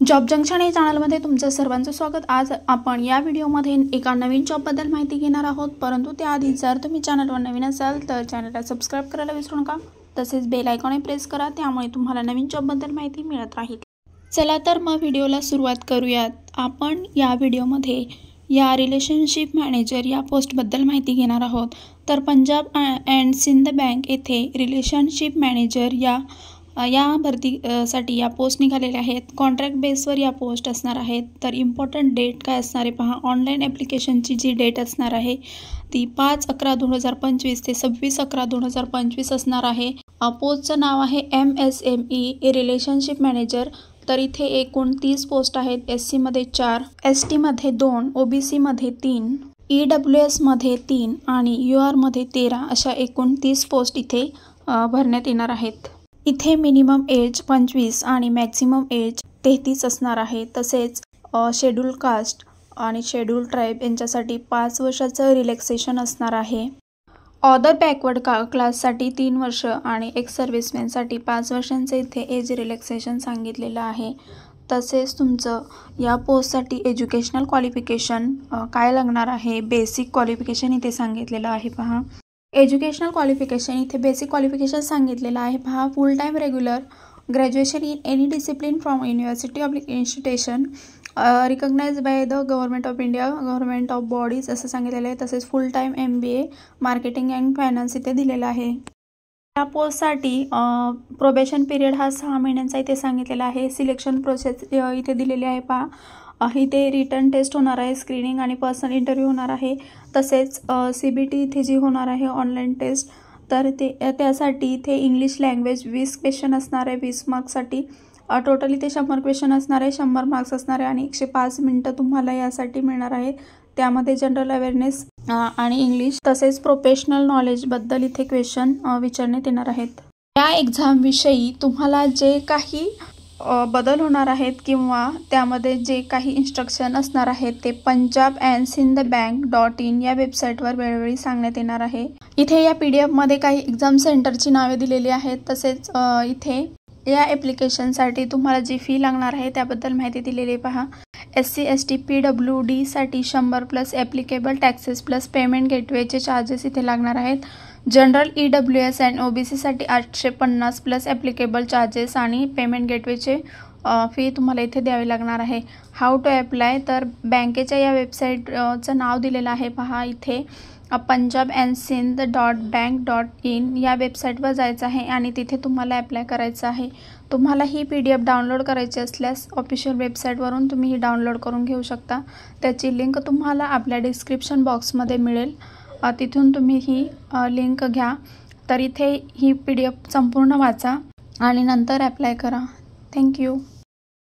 Job junction या चॅनलमध्ये तुमचं सर्वांचं स्वागत। आज आपण या व्हिडिओमध्ये एका नवीन जॉबबद्दल माहिती घेणार आहोत, परंतु त्याआधी जर तुम्ही चॅनलवर नवीन असाल तर चॅनलला सबस्क्राइब करायला विसरू नका। तसेच बेल आयकॉन प्रेस करा, त्यामुळे तुम्हाला नवीन जॉबबद्दल माहिती मिळत राहील। चला तर मग व्हिडिओला सुरुवात करूयात। आपण या व्हिडिओमध्ये या रिलेशनशिप मॅनेजर या पोस्टबद्दल माहिती घेणार आहोत। तर पंजाब अँड सिंध बँक येथे रिलेशनशिप मॅनेजर या भरतीसाठी या पोस्ट निघालेल्या आहेत। कॉन्ट्रॅक्ट बेसवर या पोस्ट असणार आहेत। तर इम्पॉर्टंट डेट काय असणार आहे पहा। ऑनलाईन ॲप्लिकेशनची जी डेट असणार आहे ती 5/11/2025 ते 26/11/2025 असणार आहे। पोस्टचं नाव आहे MSME रिलेशनशिप मॅनेजर। तर इथे एकूण 30 पोस्ट आहेत। SC मध्ये 4, ST मध्ये 2, OBC मध्ये 3, EWS मध्ये 3 आणि UR मध्ये 13 अशा एकूण 30 पोस्ट इथे भरण्यात येणार आहेत। इथे मिनिमम एज 25 आणि मॅक्सिमम एज 33 असणार आहे। तसेच शेड्यूल कास्ट आणि शेड्यूल ट्राईब यांच्यासाठी 5 वर्षाचं रिलॅक्सेशन असणार आहे। अदर बॅकवर्ड क्लाससाठी 3 वर्ष आणि एक्स सर्व्हिसमॅनसाठी 5 वर्षांचं इथे एज रिलॅक्सेशन सांगितलेलं आहे। तसेच तुमचं या पोस्टसाठी एज्युकेशनल क्वालिफिकेशन काय लागणार आहे, बेसिक क्वालिफिकेशन इथे सांगितलेलं आहे पहा। एज्युकेशनल क्वालिफिकेशन इथे बेसिक क्वालिफिकेशन सांगितलेलं आहे पहा। Full time regular graduation in any discipline from university of institution recognised by the government of India, government of bodies असं सांगितलेलं आहे। तसेच full time MBA marketing and finance इथे दिलेलं आहे। या पोस्टसाठी प्रोबेशन पिरियड हा 6 महिन्यांचा इथे सांगितलेला आहे। सिलेक्शन प्रोसेस इथे दिलेली आहे पहा। इथे रिटर्न टेस्ट होणार आहे, स्क्रीनिंग आणि पर्सनल इंटरव्ह्यू होणार आहे। तसेच CBT इथे जी होणार आहे ऑनलाईन टेस्ट, तर त्यासाठी इथे इंग्लिश लँग्वेज 20 क्वेश्चन असणार आहे 20 मार्क्ससाठी। टोटल इथे 100 क्वेश्चन असणार आहे, 100 मार्क्स असणार आहे आणि 105 मिनटं तुम्हाला यासाठी मिळणार आहे। त्यामध्ये जनरल अवेअरनेस आणि इंग्लिश तसेच प्रोफेशनल नॉलेजबद्दल इथे क्वेश्चन विचारण्यात येणार आहेत। या एक्झामविषयी तुम्हाला जे काही बदल होणार आहेत किंवा त्यामध्ये जे काही इन्स्ट्रक्शन असणार आहेत ते punjabandsindhbank.in या वेबसाईटवर वेळोवेळी सांगण्यात येणार आहे। इथे या PDF मध्ये काही एक्झाम सेंटरची नावे दिलेली आहेत। तसेच इथे या ॲप्लिकेशनसाठी तुम्हाला जी फी लागणार आहे त्याबद्दल माहिती दिलेली आहे पहा। SC ST PWD साठी 100 plus applicable taxes plus payment गेटवेचे चार्जेस इथे लागणार आहेत। जनरल EWS अँड OBC साठी 850 प्लस ॲप्लिकेबल चार्जेस आणि पेमेंट गेटवेचे फी तुम्हाला इथे द्यावी लागणार आहे। हाऊ टू अप्लाय, तर बँकेच्या या वेबसाईटचं नाव दिलेलं आहे पहा इथे punjabandSindh.bank.in या वेबसाईटवर जायचं आहे आणि तिथे तुम्हाला अप्लाय करायचं आहे। तुम्हाला ही PDF डाउनलोड करायची असल्यास ऑफिशियल वेबसाईटवरून तुम्ही ही डाउनलोड करून घेऊ शकता। त्याची लिंक तुम्हाला आपल्या डिस्क्रिप्शन बॉक्समध्ये मिळेल, तिथून तुम्ही ही लिंक घ्या। तर इथे ही PDF संपूर्ण वाचा आणि नंतर अप्लाय करा। थँक्यू।